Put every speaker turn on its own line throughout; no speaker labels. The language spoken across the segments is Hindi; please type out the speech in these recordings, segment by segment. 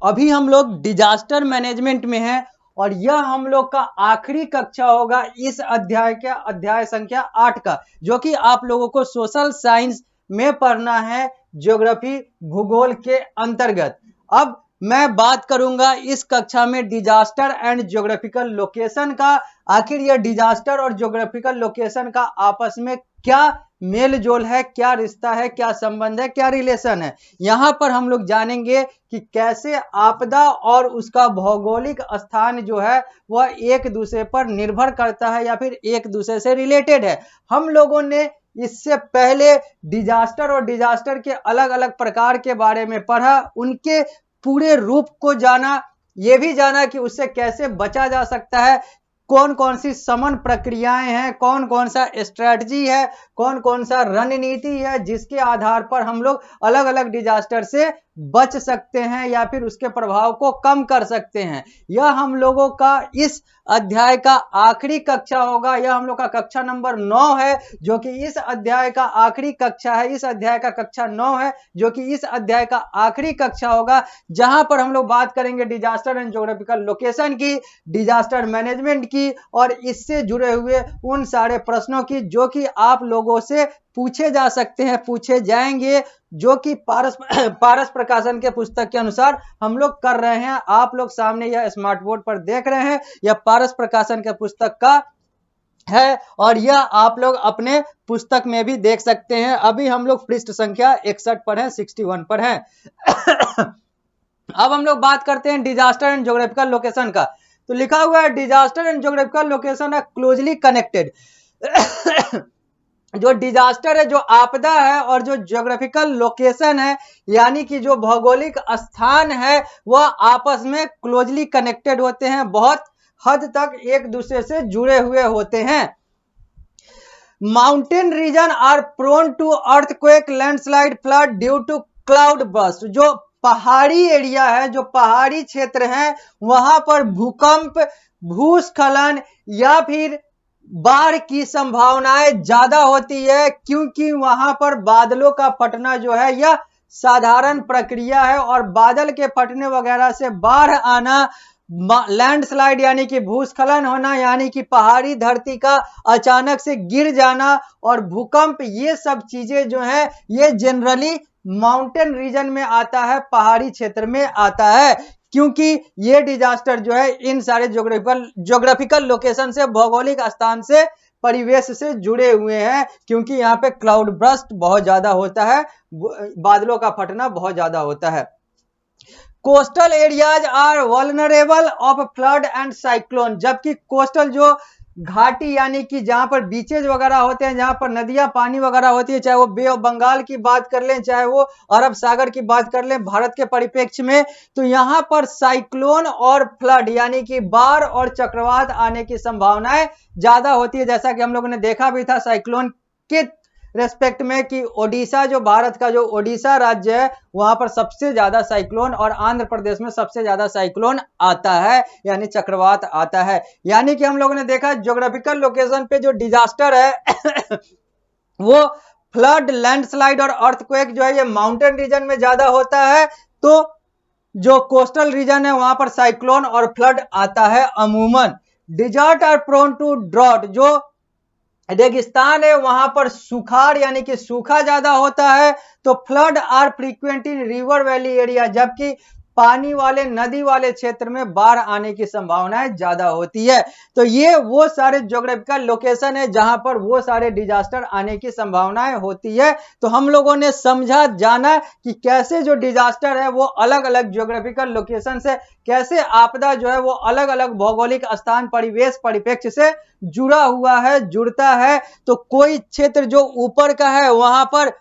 अभी हम लोग डिजास्टर मैनेजमेंट में हैं और यह हम लोग का आखिरी कक्षा होगा इस अध्याय का, अध्याय संख्या 8 का, जो कि आप लोगों को सोशल साइंस में पढ़ना है, ज्योग्राफी भूगोल के अंतर्गत। अब मैं बात करूंगा इस कक्षा में डिजास्टर एंड ज्योग्राफिकल लोकेशन का। आखिर यह डिजास्टर और ज्योग्राफिकल लोकेशन का आपस में क्या मेल जोल है, क्या रिश्ता है, क्या संबंध है, क्या रिलेशन है। यहां पर हम लोग जानेंगे कि कैसे आपदा और उसका भौगोलिक स्थान जो है वह एक दूसरे पर निर्भर करता है या फिर एक दूसरे से रिलेटेड है। हम लोगों ने इससे पहले डिजास्टर और डिजास्टर के अलग अलग प्रकार के बारे में पढ़ा, उनके पूरे रूप को जाना, यह भी जाना कि उससे कैसे बचा जा सकता है, कौन कौन सी समन प्रक्रियाएं हैं, कौन कौन सा स्ट्रेटजी है, कौन कौन सा रणनीति है जिसके आधार पर हम लोग अलग अलग डिजास्टर से बच सकते हैं या फिर उसके प्रभाव को कम कर सकते हैं। यह हम लोगों का इस अध्याय का आखिरी कक्षा होगा। यह हम लोग का कक्षा नंबर 9 है, जो कि इस अध्याय का आखिरी कक्षा है। इस अध्याय का कक्षा 9 है, जो कि इस अध्याय का आखिरी कक्षा होगा, जहां पर हम लोग बात करेंगे डिजास्टर एंड ज्योग्राफिकल लोकेशन की, डिजास्टर मैनेजमेंट की और इससे जुड़े हुए उन सारे प्रश्नों की जो कि आप लोगों से पूछे जा सकते हैं, पूछे जाएंगे, जो कि पारस प्रकाशन के पुस्तक के अनुसार हम लोग कर रहे हैं। आप लोग सामने यह स्मार्ट बोर्ड पर देख रहे हैं, यह पारस प्रकाशन के पुस्तक का है और यह आप लोग अपने पुस्तक में भी देख सकते हैं। अभी हम लोग पृष्ठ संख्या 61 पर हैं, 61 पर हैं। अब हम लोग बात करते हैं डिजास्टर एंड ज्योग्राफिकल लोकेशन का। तो लिखा हुआ है disaster and geographical location are closely connected. जो डिजास्टर है, जो आपदा है, और जो ज्योग्राफिकल लोकेशन है यानी कि जो भौगोलिक स्थान है, वह आपस में क्लोजली कनेक्टेड होते हैं, बहुत हद तक एक दूसरे से जुड़े हुए होते हैं। Mountain region are prone to earthquake, landslide, flood due to cloud burst. जो पहाड़ी एरिया है, जो पहाड़ी क्षेत्र है, वहां पर भूकंप, भूस्खलन या फिर बाढ़ की संभावनाएं ज्यादा होती है, क्योंकि वहां पर बादलों का फटना जो है यह साधारण प्रक्रिया है और बादल के फटने वगैरह से बाढ़ आना, लैंडस्लाइड यानी कि भूस्खलन होना, यानी कि पहाड़ी धरती का अचानक से गिर जाना, और भूकंप, ये सब चीजें जो है ये जनरली माउंटेन रीजन में आता है, पहाड़ी क्षेत्र में आता है, क्योंकि ये डिजास्टर जो है इन सारे ज्योग्राफिकल लोकेशन से, भौगोलिक स्थान से, परिवेश से जुड़े हुए हैं, क्योंकि यहाँ पे क्लाउड बर्स्ट बहुत ज्यादा होता है, बादलों का फटना बहुत ज्यादा होता है। Coastal areas are vulnerable of flood and cyclone. जबकि कोस्टल जो घाटी यानी कि जहां पर बीचेज वगैरह होते हैं, जहां पर नदियां पानी वगैरह होती है, चाहे वो बे ऑफ बंगाल की बात कर लें, चाहे वो अरब सागर की बात कर लें भारत के परिप्रेक्ष्य में, तो यहां पर साइक्लोन और फ्लड यानी कि बाढ़ और चक्रवात आने की संभावनाएं ज्यादा होती है। जैसा कि हम लोगों ने देखा भी था साइक्लोन के रेस्पेक्ट में कि ओडिशा, जो भारत का जो ओडिशा राज्य है, वहां पर सबसे ज्यादा साइक्लोन, और आंध्र प्रदेश में सबसे ज्यादा साइक्लोन आता है, यानी चक्रवात आता है। यानी कि हम लोगों ने देखा ज्योग्राफिकल लोकेशन पे जो डिजास्टर है वो फ्लड, लैंडस्लाइड और अर्थक्वेक जो है ये माउंटेन रीजन में ज्यादा होता है, तो जो कोस्टल रीजन है वहां पर साइक्लोन और फ्लड आता है अमूमन। Desert are prone to drought. जो रेगिस्तान है वहां पर सुखाड़ यानी कि सूखा ज्यादा होता है, तो flood are frequent in river valley area. जबकि पानी वाले, नदी वाले क्षेत्र में बाढ़ आने की संभावनाएं ज्यादा होती है। तो ये वो सारे ज्योग्राफिकल लोकेशन है जहां पर वो सारे डिजास्टर आने की संभावनाएं होती है। तो हम लोगों ने समझा, जाना कि कैसे जो डिजास्टर है वो अलग अलग ज्योग्राफिकल लोकेशन से, कैसे आपदा जो है वो अलग अलग भौगोलिक स्थान, परिवेश, परिप्रेक्ष्य से जुड़ा हुआ है, जुड़ता है। तो कोई क्षेत्र जो ऊपर का है वहां पर,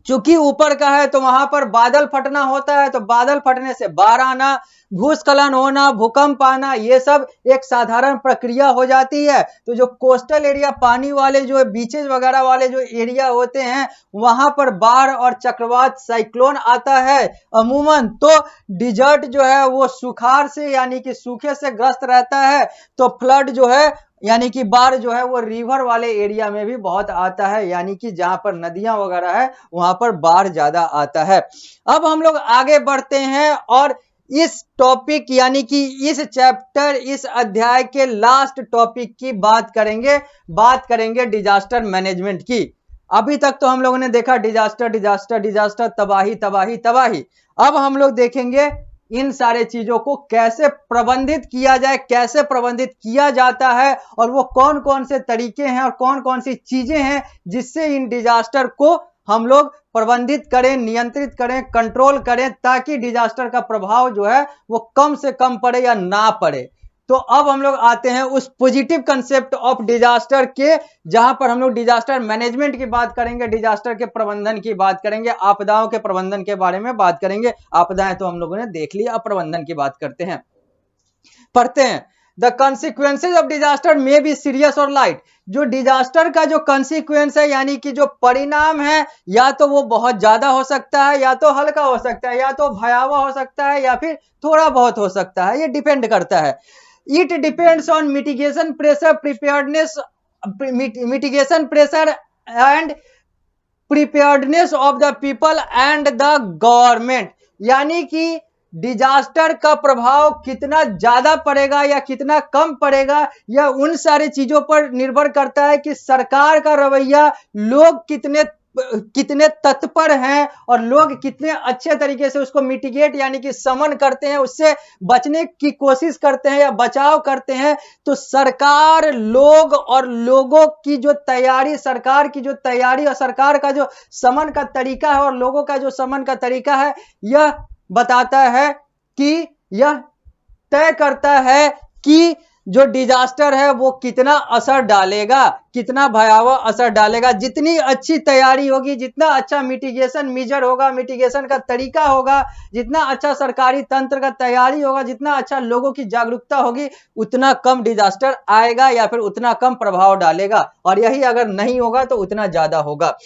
चूंकि ऊपर का है तो वहां पर बादल फटना होता है, तो बादल फटने से बाढ़ आना, भूस्खलन होना, भूकंप आना, ये सब एक साधारण प्रक्रिया हो जाती है। तो जो कोस्टल एरिया, पानी वाले जो बीचेस वगैरह वाले जो एरिया होते हैं, वहां पर बाढ़ और चक्रवात, साइक्लोन आता है अमूमन। तो डिजर्ट जो है वो सुखाड़ से यानी कि सूखे से ग्रस्त रहता है, तो फ्लड जो है यानी कि बाढ़ जो है वो रिवर वाले एरिया में भी बहुत आता है, यानी कि जहां पर नदियां वगैरह है वहां पर बाढ़ ज्यादा आता है। अब हम लोग आगे बढ़ते हैं और इस टॉपिक यानी कि इस चैप्टर, इस अध्याय के लास्ट टॉपिक की बात करेंगे डिजास्टर मैनेजमेंट की। अभी तक तो हम लोगों ने देखा डिजास्टर डिजास्टर डिजास्टर, तबाही तबाही तबाही। अब हम लोग देखेंगे इन सारे चीजों को कैसे प्रबंधित किया जाए, कैसे प्रबंधित किया जाता है, और वो कौन कौन से तरीके हैं और कौन कौन सी चीजें हैं जिससे इन डिजास्टर को हम लोग प्रबंधित करें, नियंत्रित करें, कंट्रोल करें, ताकि डिजास्टर का प्रभाव जो है वो कम से कम पड़े या ना पड़े। तो अब हम लोग आते हैं उस पॉजिटिव कंसेप्ट ऑफ डिजास्टर के, जहां पर हम लोग डिजास्टर मैनेजमेंट की बात करेंगे, डिजास्टर के प्रबंधन की बात करेंगे, आपदाओं के प्रबंधन के बारे में बात करेंगे। आपदाएं तो हम लोगों ने देख ली, अब प्रबंधन की बात करते हैं, पढ़ते हैं। द कॉन्सिक्वेंसेज ऑफ डिजास्टर में बी सीरियस और लाइट। जो डिजास्टर का जो कॉन्सिक्वेंस है यानी कि जो परिणाम है, या तो वो बहुत ज्यादा हो सकता है, या तो हल्का हो सकता है, या तो भयावह हो सकता है, या फिर थोड़ा बहुत हो सकता है, ये डिपेंड करता है। It depends on mitigation pressure, preparedness, mitigation pressure and preparedness of the people and the government. यानी कि डिजास्टर का प्रभाव कितना ज्यादा पड़ेगा या कितना कम पड़ेगा, यह उन सारी चीजों पर निर्भर करता है कि सरकार का रवैया, लोग कितने तत्पर हैं और लोग कितने अच्छे तरीके से उसको मिटिगेट यानी कि समन करते हैं, उससे बचने की कोशिश करते हैं या बचाव करते हैं। तो सरकार, लोग और लोगों की जो तैयारी, सरकार की जो तैयारी और सरकार का जो समन का तरीका है और लोगों का जो समन का तरीका है, यह बताता है कि, यह तय करता है कि जो डिजास्टर है वो कितना असर डालेगा, कितना भयावह असर डालेगा। जितनी अच्छी तैयारी होगी, जितना अच्छा मिटिगेशन मेजर होगा, मिटिगेशन का तरीका होगा, जितना अच्छा सरकारी तंत्र का तैयारी होगा, जितना अच्छा लोगों की जागरूकता होगी, उतना कम डिजास्टर आएगा या फिर उतना कम प्रभाव डालेगा। और यही अगर नहीं होगा तो उतना ज्यादा होगा।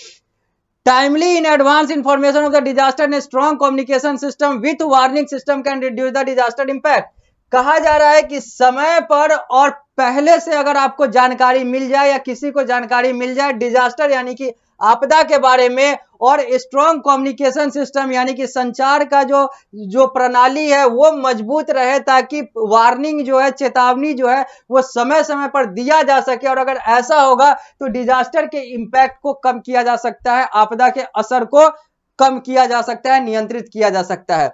Timely in advance information of the disaster and a strong communication system with warning system can reduce the disaster impact। कहा जा रहा है कि समय पर और पहले से अगर आपको जानकारी मिल जाए या किसी को जानकारी मिल जाए डिजास्टर यानी कि आपदा के बारे में, और स्ट्रॉन्ग कम्युनिकेशन सिस्टम यानी कि संचार का जो प्रणाली है वो मजबूत रहे, ताकि वार्निंग जो है, चेतावनी जो है वो समय समय पर दिया जा सके। और अगर ऐसा होगा तो डिजास्टर के इंपैक्ट को कम किया जा सकता है, आपदा के असर को कम किया जा सकता है, नियंत्रित किया जा सकता है।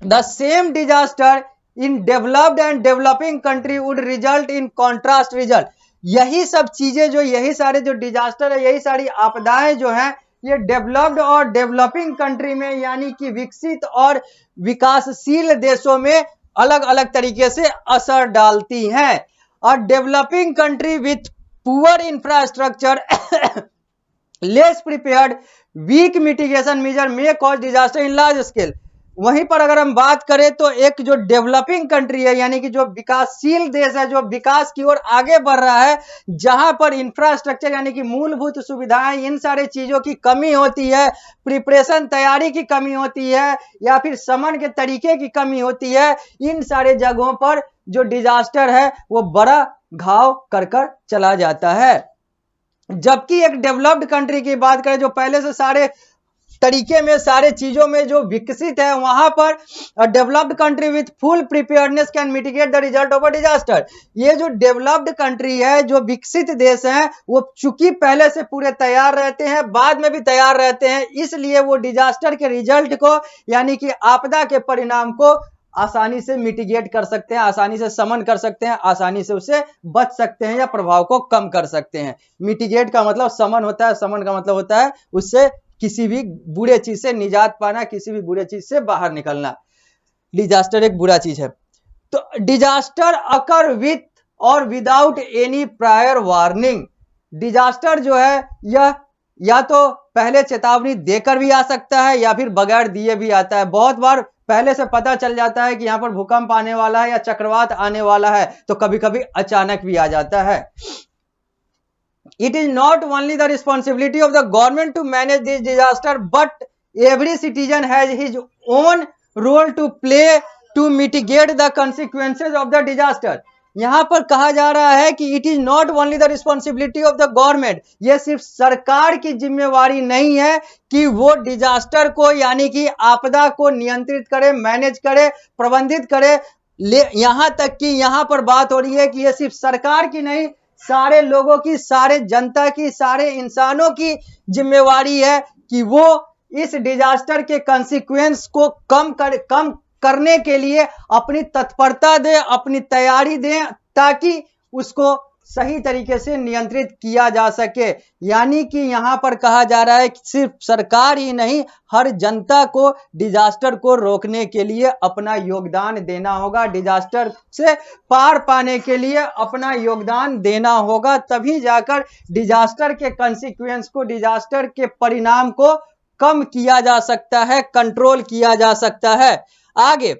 The same disaster in developed and developing country would result in contrast result. यही सब चीजें जो, यही सारे जो डिजास्टर है, यही सारी आपदाएं जो हैं, ये डेवलप्ड और डेवलपिंग कंट्री में यानी कि विकसित और विकासशील देशों में अलग अलग तरीके से असर डालती हैं। और developing country with poor infrastructure, less prepared, weak mitigation measure may cause disaster in large scale. वहीं पर अगर हम बात करें तो एक जो डेवलपिंग कंट्री है यानी कि जो विकासशील देश है, जो विकास की ओर आगे बढ़ रहा है, जहां पर इंफ्रास्ट्रक्चर यानी कि मूलभूत सुविधाएं, इन सारे चीजों की कमी होती है, प्रिपरेशन तैयारी की कमी होती है, या फिर समन के तरीके की कमी होती है, इन सारे जगहों पर जो डिजास्टर है वो बड़ा घाव कर चला जाता है। जबकि एक डेवलप्ड कंट्री की बात करें, जो पहले से सारे तरीके में, सारे चीजों में जो विकसित है, वहां पर developed country with full preparedness can mitigate the result of a disaster. ये जो डेवलप्ड कंट्री है, जो विकसित देश है, वो चूंकि पहले से पूरे तैयार रहते हैं, बाद में भी तैयार रहते हैं, इसलिए वो डिजास्टर के रिजल्ट को यानी कि आपदा के परिणाम को आसानी से मिटिगेट कर सकते हैं, आसानी से समन कर सकते हैं, आसानी से उससे बच सकते हैं या प्रभाव को कम कर सकते हैं। मिटिगेट का मतलब समन होता है, समन का मतलब होता है उससे किसी भी बुरे चीज से निजात पाना, किसी भी बुरे चीज से बाहर निकलना। डिजास्टर एक बुरा चीज है। तो डिजास्टर अकर विथ और without any prior warning. Disaster जो है यह या तो पहले चेतावनी देकर भी आ सकता है या फिर बगैर दिए भी आता है। बहुत बार पहले से पता चल जाता है कि यहां पर भूकंप आने वाला है या चक्रवात आने वाला है, तो कभी कभी अचानक भी आ जाता है। It is not only the responsibility of the government to manage this disaster, but every citizen has his own role to play to mitigate the consequences of the disaster। यहाँ पर कहा जा रहा है कि it is not only the responsibility of the government, ये सिर्फ सरकार की जिम्मेवारी नहीं है कि वो डिजास्टर को यानी कि आपदा को नियंत्रित करे, मैनेज करे, प्रबंधित करे। यहाँ तक कि यहाँ पर बात हो रही है कि ये सिर्फ सरकार की नहीं, सारे लोगों की, सारे जनता की, सारे इंसानों की जिम्मेवारी है कि वो इस डिजास्टर के कंसिक्वेंस को कम करने के लिए अपनी तत्परता दें, अपनी तैयारी दें, ताकि उसको सही तरीके से नियंत्रित किया जा सके। यानी कि यहाँ पर कहा जा रहा है कि सिर्फ सरकार ही नहीं, हर जनता को डिजास्टर को रोकने के लिए अपना योगदान देना होगा, डिजास्टर से पार पाने के लिए अपना योगदान देना होगा, तभी जाकर डिजास्टर के कंसिक्वेंस को, डिजास्टर के परिणाम को कम किया जा सकता है, कंट्रोल किया जा सकता है। आगे,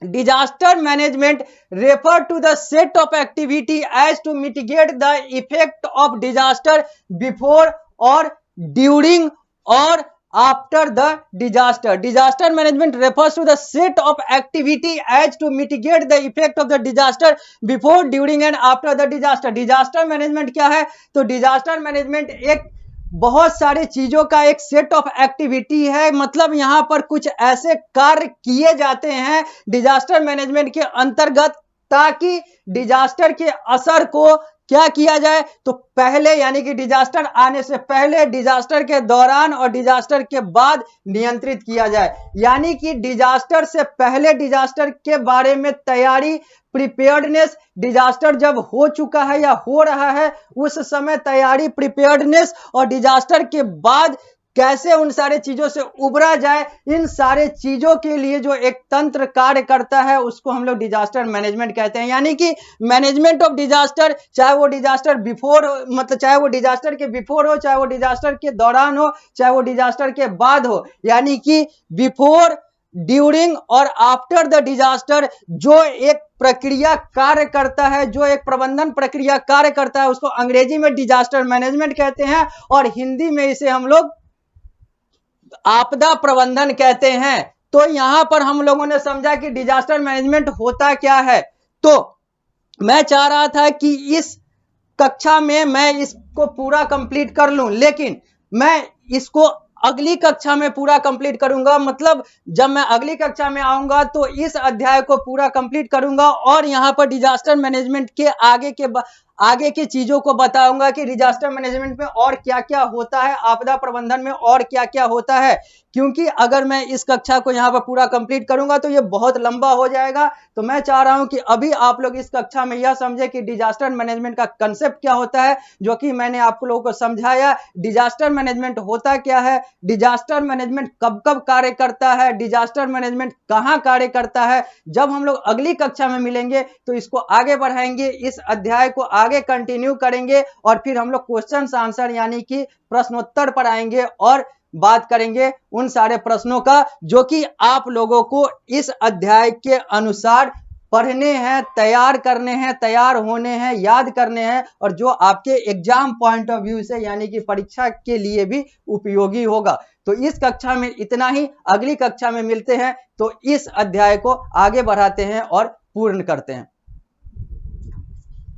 disaster management refer to the set of activity as to mitigate the effect of disaster before or during or after the disaster. Disaster management refers to the set of activity as to mitigate the effect of the disaster before, during and after the disaster. Disaster management क्या है? तो disaster management एक बहुत सारी चीजों का एक सेट ऑफ एक्टिविटी है, मतलब यहां पर कुछ ऐसे कार्य किए जाते हैं डिजास्टर मैनेजमेंट के अंतर्गत, ताकि डिजास्टर के असर को क्या किया जाए, तो पहले यानी कि डिजास्टर आने से पहले, डिजास्टर के दौरान और डिजास्टर के बाद नियंत्रित किया जाए। यानी कि डिजास्टर से पहले, डिजास्टर के बारे में तैयारी, प्रिपेयर्डनेस, डिजास्टर जब हो चुका है या हो रहा है उस समय तैयारी, प्रिपेयर्डनेस, और डिजास्टर के बाद कैसे उन सारे चीजों से उबरा जाए, इन सारे चीजों के लिए जो एक तंत्र कार्य करता है उसको हम लोग डिजास्टर मैनेजमेंट कहते हैं। यानी कि मैनेजमेंट ऑफ डिजास्टर, चाहे वो डिजास्टर बिफोर, मतलब चाहे वो डिजास्टर के बिफोर हो, चाहे वो डिजास्टर के दौरान हो, चाहे वो डिजास्टर के बाद हो, यानी कि बिफोर, ड्यूरिंग और आफ्टर द डिजास्टर जो एक प्रक्रिया कार्य करता है, जो एक प्रबंधन प्रक्रिया कार्य करता है, उसको अंग्रेजी में डिजास्टर मैनेजमेंट कहते हैं और हिंदी में इसे हम लोग आपदा प्रबंधन कहते हैं। तो यहां पर हम लोगों ने समझा कि डिजास्टर मैनेजमेंट होता क्या है। तो मैं चाह रहा था कि इस कक्षा में मैं इसको पूरा कंप्लीट कर लूं, लेकिन मैं इसको अगली कक्षा में पूरा कंप्लीट करूंगा। मतलब जब मैं अगली कक्षा में आऊंगा तो इस अध्याय को पूरा कंप्लीट करूंगा और यहां पर डिजास्टर मैनेजमेंट के आगे की चीजों को बताऊंगा कि डिजास्टर मैनेजमेंट में और क्या क्या होता है, आपदा प्रबंधन में और क्या क्या होता है। क्योंकि अगर मैं इस कक्षा को यहाँ पर पूरा कंप्लीट करूंगा तो ये बहुत लंबा हो जाएगा। तो मैं चाह रहा हूं कि अभी आप लोग इस कक्षा में यह समझे कि डिजास्टर मैनेजमेंट का कंसेप्ट क्या होता है, जो कि मैंने आप लोगों को समझाया। डिजास्टर मैनेजमेंट होता क्या है, डिजास्टर मैनेजमेंट कब कब कार्य करता है, डिजास्टर मैनेजमेंट कहाँ कार्य करता है। जब हम लोग अगली कक्षा में मिलेंगे तो इसको आगे बढ़ाएंगे, इस अध्याय को आगे कंटिन्यू करेंगे और फिर हम लोग क्वेश्चन आंसर यानी कि प्रश्नोत्तर पर आएंगे और बात करेंगे उन सारे प्रश्नों का जो कि आप लोगों को इस अध्याय के अनुसार पढ़ने हैं, तैयार करने हैं, तैयार होने हैं, याद करने हैं और जो आपके एग्जाम पॉइंट ऑफ व्यू से यानी कि परीक्षा के लिए भी उपयोगी होगा। तो इस कक्षा में इतना ही, अगली कक्षा में मिलते हैं तो इस अध्याय को आगे बढ़ाते हैं और पूर्ण करते हैं।